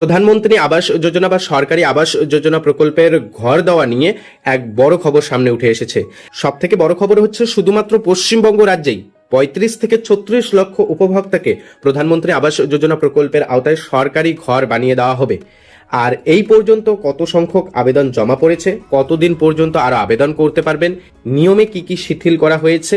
প্রধানমন্ত্রী আবাস যোজনা বা সরকারি আবাস যোজনা প্রকল্পের ঘর দেওয়া নিয়ে এক বড় খবর সামনে উঠে এসেছে। সব থেকে বড় খবর হচ্ছে শুধুমাত্র পশ্চিমবঙ্গ রাজ্যেই ৩৫ থেকে ৩৬ লক্ষ উপভোক্তাকে প্রধানমন্ত্রী আবাস যোজনা প্রকল্পের আওতায় সরকারি ঘর বানিয়ে দেওয়া হবে। আর এই পর্যন্ত কত সংখ্যক আবেদন জমা পড়েছে, কতদিন পর্যন্ত আরো আবেদন করতে পারবেন, নিয়মে কি কি শিথিল করা হয়েছে,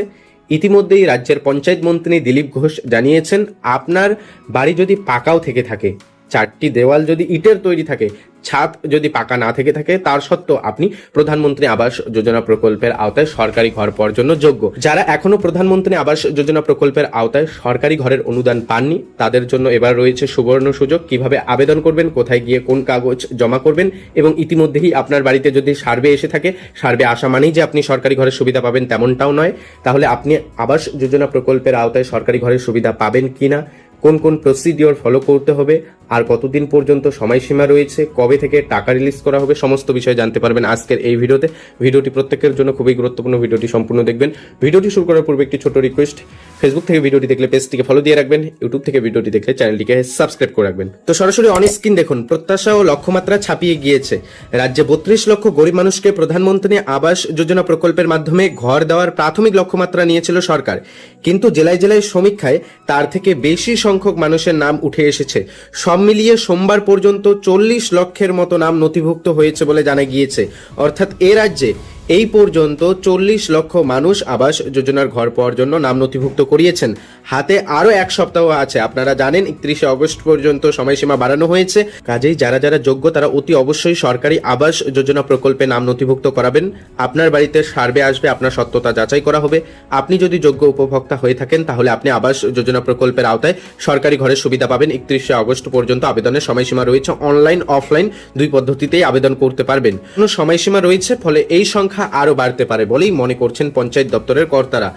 ইতিমধ্যেই রাজ্যের পঞ্চায়েত মন্ত্রী দিলীপ ঘোষ জানিয়েছেন আপনার বাড়ি যদি পাকাও থেকে থাকে, চারটি দেওয়াল যদি ইটের তৈরি থাকে, ছাদ যদি পাকা না থেকে থাকে, তার সত্ত্বেও আপনি প্রধানমন্ত্রী আবাস যোজনা প্রকল্পের আওতায় সরকারি ঘর পাওয়ার জন্য যোগ্য। যারা এখনো প্রধানমন্ত্রী আবাস যোজনা প্রকল্পের আওতায় সরকারি ঘরের অনুদান পাননি, তাদের জন্য এবার রয়েছে সুবর্ণ সুযোগ। কিভাবে আবেদন করবেন, কোথায় গিয়ে কোন কাগজ জমা করবেন, এবং ইতিমধ্যেই আপনার বাড়িতে যদি সার্ভে এসে থাকে, সার্ভে আসা মানেই যে আপনি সরকারি ঘরের সুবিধা পাবেন তেমনটাও নয়। তাহলে আপনি আবাস যোজনা প্রকল্পের আওতায় সরকারি ঘরের সুবিধা পাবেন কিনা, কোন কোন প্রসিডিওর ফলো করতে হবে, আর কতদিন পর্যন্ত সময়সীমা রয়েছে, কবে থেকে টাকা রিলিজ করা হবে, সমস্ত বিষয় জানতে পারবেন আজকের এই ভিডিওতে। ভিডিওটি প্রত্যেকের জন্য খুবই গুরুত্বপূর্ণ, ভিডিওটি সম্পূর্ণ দেখবেন। ভিডিওটি শুরু করার পূর্বে একটি ছোট রিকোয়েস্ট, ফেসবুক থেকে ভিডিওটি দেখলে পেজটিকে ফলো দিয়ে রাখবেন, ইউটিউব থেকে ভিডিওটি দেখলে চ্যানেলটিকে সাবস্ক্রাইব করে রাখবেন। তো সরাসরি অন স্ক্রিন দেখুন, প্রত্যাশা ও লক্ষ্যমাত্রা ছাপিয়ে গিয়েছে। রাজ্যে ৩২ লক্ষ গরিব মানুষকে প্রধানমন্ত্রী আবাস যোজনা প্রকল্পের মাধ্যমে ঘর দেওয়ার প্রাথমিক লক্ষ্যমাত্রা নিয়েছিল সরকার, কিন্তু জেলায় জেলায় সমীক্ষায় তার থেকে বেশি সংখ্যক মানুষের নাম উঠে এসেছে। সব মিলিয়ে সোমবার পর্যন্ত ৪০ লক্ষের মতো নাম নথিভুক্ত হয়েছে বলে জানা গিয়েছে। অর্থাৎ এ রাজ্যে এই পর্যন্ত ৪০ লক্ষ মানুষ আবাস যোজনার ঘর পাওয়ার জন্য নাম নথিভুক্ত করিয়েছেন। হাতে আরো এক সপ্তাহ আছে। আপনারা জানেন ৩১শে অগস্ট পর্যন্ত সময়সীমা বাড়ানো হয়েছে। কাজেই যারা যারা যোগ্য তারা অতি অবশ্যই সরকারি আবাস যোজনা প্রকল্পে নাম নথিভুক্ত করাবেন। আপনার বাড়িতে সার্ভে আসবে, আপনার সত্যতা যাচাই করা হবে। আপনি যদি যোগ্য উপভোক্তা হয়ে থাকেন তাহলে আপনি আবাস যোজনা প্রকল্পের আওতায় সরকারি ঘরের সুবিধা পাবেন। ৩১শে অগস্ট পর্যন্ত আবেদনের সময়সীমা রয়েছে। অনলাইন অফলাইন দুই পদ্ধতিতেই আবেদন করতে পারবেন। সময়সীমা রয়েছে, ফলে এই সংখ্যা আরো বাড়তে পারে বলেই মনে করছেন পঞ্চায়েত দপ্তরের কর্তারা।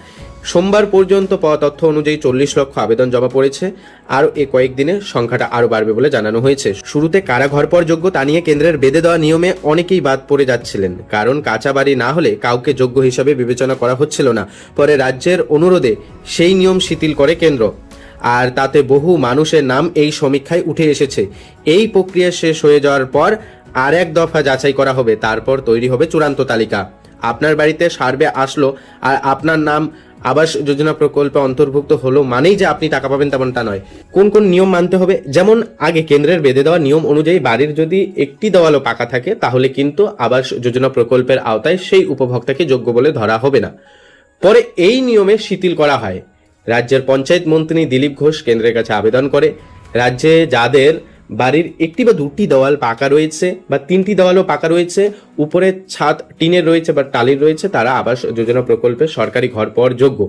সোমবার পর্যন্ত পাওয়া তথ্য অনুযায়ী ৪০ লক্ষ আবেদন জমা পড়েছে। আর এই কয়েকদিনে সংখ্যাটা আরো বাড়বে বলে জানানো হয়েছে। শুরুতে কারা ঘর পাওয়ার যোগ্য তা নিয়ে কেন্দ্রের বেঁধে দেওয়া নিয়মে অনেকেই বাদ পড়ে যাচ্ছিলেন, কারণ কাঁচা বাড়ি না হলে কাউকে যোগ্য হিসাবে বিবেচনা করা হচ্ছিল না। পরে রাজ্যের অনুরোধে সেই নিয়ম শিথিল করে কেন্দ্র, আর তাতে বহু মানুষের নাম এই সমীক্ষায় উঠে এসেছে। এই প্রক্রিয়া শেষ হয়ে যাওয়ার পর আর এক দফা যাচাই করা হবে, তারপর তৈরি হবে চূড়ান্ত তালিকা। আপনার বাড়িতে সার্ভে আসলো আর আপনার নাম আবাস যোজনা প্রকল্পে অন্তর্ভুক্ত হলো মানেই যে আপনি টাকা পাবেন তেমনটা নয়। কোন কোন নিয়ম মানতে হবে, যেমন আগে কেন্দ্রের বেঁধে দেওয়া নিয়ম অনুযায়ী বাড়ির যদি একটি দেওয়ালও পাকা থাকে তাহলে কিন্তু আবাস যোজনা প্রকল্পের আওতায় সেই উপভোক্তাকে যোগ্য বলে ধরা হবে না। পরে এই নিয়মে শিথিল করা হয়। রাজ্যের পঞ্চায়েত মন্ত্রী দিলীপ ঘোষ কেন্দ্রের কাছে আবেদন করে, রাজ্যে যাদের বাড়ির একটি বা দুটি দেওয়াল পাকা রয়েছে বা তিনটি দেওয়ালও পাকা রয়েছে, উপরে ছাদ টিনের রয়েছে বা টালির রয়েছে, তারা আবাস যোজনা প্রকল্পে সরকারি ঘর পাওয়ার যোগ্য।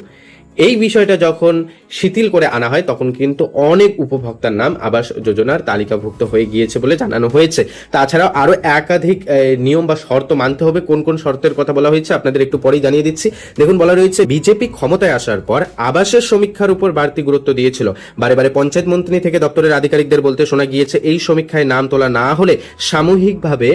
এই বিষয়টা যখন শিথিল করে আনা হয় তখন কিন্তু অনেক উপভোক্তার নাম আবাস যোজনার তালিকাভুক্ত হয়ে গিয়েছে বলে জানানো হয়েছে। তাছাড়াও আরো একাধিক নিয়ম বা শর্ত মানতে হবে। কোন কোন শর্তের কথা বলা হয়েছে আপনাদের একটু পরেই জানিয়ে দিচ্ছি। দেখুন, বলা রয়েছে বিজেপি ক্ষমতায় আসার পর আবাসের সমীক্ষার উপর বাড়তি গুরুত্ব দিয়েছিল। বারে বারে পঞ্চায়েত মন্ত্রী থেকে দপ্তরের আধিকারিকদের বলতে শোনা গিয়েছে এই সমীক্ষায় নাম তোলা না হলে সামূহিকভাবে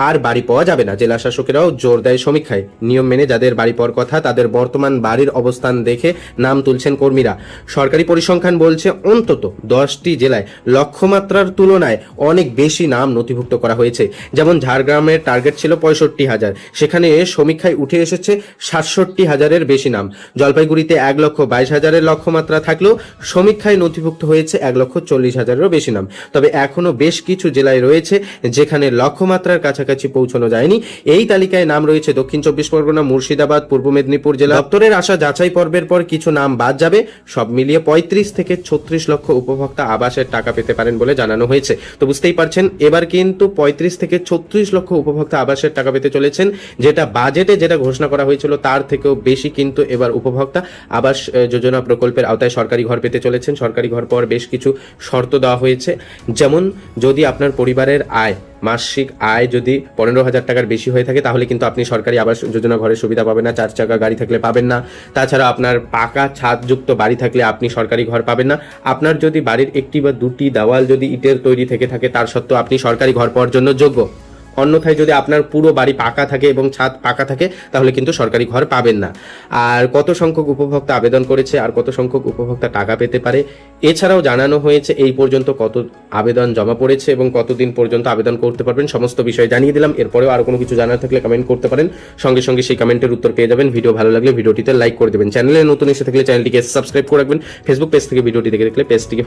আর বাড়ি পাওয়া যাবে না। জেলা শাসকেরাও জোর দেয় সমীক্ষায়। নিয়ম মেনে যাদের বাড়ি পাওয়ার কথা তাদের বর্তমান বাড়ির অবস্থান দেখে নাম তুলছেন কর্মীরা। সরকারি পরিসংখ্যান বলছে অন্তত 10টি জেলায় লক্ষ্যমাত্রার তুলনায় অনেক বেশি নাম নথিভুক্ত করা হয়েছে। যেমন ঝাড়গ্রামের টার্গেট ছিল 65,000, সেখানে সমীক্ষায় উঠে এসেছে 67,000-এর বেশি নাম। জলপাইগুড়িতে 1,22,000-এর লক্ষ্যমাত্রা থাকলেও সমীক্ষায় নথিভুক্ত হয়েছে 1,40,000-এরও বেশি নাম। তবে এখনো বেশ কিছু জেলায় রয়েছে যেখানে লক্ষ্যমাত্রার কাছাকাছি পৌঁছানো যায়নি। এই তালিকায় নাম রয়েছে দক্ষিণ 24 পরগনা, মুর্শিদাবাদ, পূর্ব মেদিনীপুর জেলা। দপ্তরের আসা যাচাই পর্বের পর কিছু নাম বাদ যাবে। সব মিলিয়ে 35 থেকে 36 লক্ষ উপভোক্তা আবাসের টাকা পেতে পারেন বলে জানানো হয়েছে। তো বুঝতেই পারছেন এবার কিন্তু 35 থেকে 36 লক্ষ উপভোক্তা আবাসের টাকা পেতে চলেছেন, যেটা বাজেটে যেটা ঘোষণা করা হয়েছিল তার থেকেও বেশি কিন্তু এবার উপভোক্তা আবাস যোজনা প্রকল্পের আওতায় সরকারি ঘর পেতে চলেছেন। সরকারি ঘর পাওয়ার বেশ কিছু শর্ত দেওয়া হয়েছে, যেমন যদি আপনার পরিবারের আয়, মাসিক আয় যদি 15,000 টাকার বেশি হয়ে থাকে তাহলে কিন্তু আপনি সরকারি আবাস যোজনা ঘরের সুবিধা পাবেন না। 4 চাকা গাড়ি থাকলে পাবেন না। তাছাড়া আপনার পাকা ছাদযুক্ত বাড়ি থাকলে আপনি সরকারি ঘর পাবেন না। আপনার যদি বাড়ির একটি বা দুটি দেওয়াল যদি ইটের তৈরি থেকে থাকে তার সত্ত্বেও আপনি সরকারি ঘর পাওয়ার জন্য যোগ্য। অন্যথায় যদি আপনার পুরো বাড়ি পাকা থাকে এবং ছাদ পাকা থাকে তাহলে কিন্তু সরকারি ঘর পাবেন না। আর কত সংখ্যক উপভোক্তা আবেদন করেছে আর কত সংখ্যক উপভোক্তা টাকা পেতে পারে, এছাড়াও জানানো হয়েছে এই পর্যন্ত কত আবেদন জমা পড়েছে এবং কতদিন পর্যন্ত আবেদন করতে পারবেন, সমস্ত বিষয় জানিয়ে দিলাম। এরপরেও আরো কোনো কিছু জানার থাকলে কমেন্ট করতে পারেন, সঙ্গে সঙ্গে সেই কমেন্টের উত্তর পেয়ে যাবেন। ভিডিও ভালো লাগলে ভিডিওটিতে লাইক করে দেবেন, চ্যানেলে নতুন এসে থাকলে চ্যানেলটিকে সাবস্ক্রাইব করে রাখবেন, ফেসবুক পেজ থেকে ভিডিওটি দেখে দেখলে পেজটিকে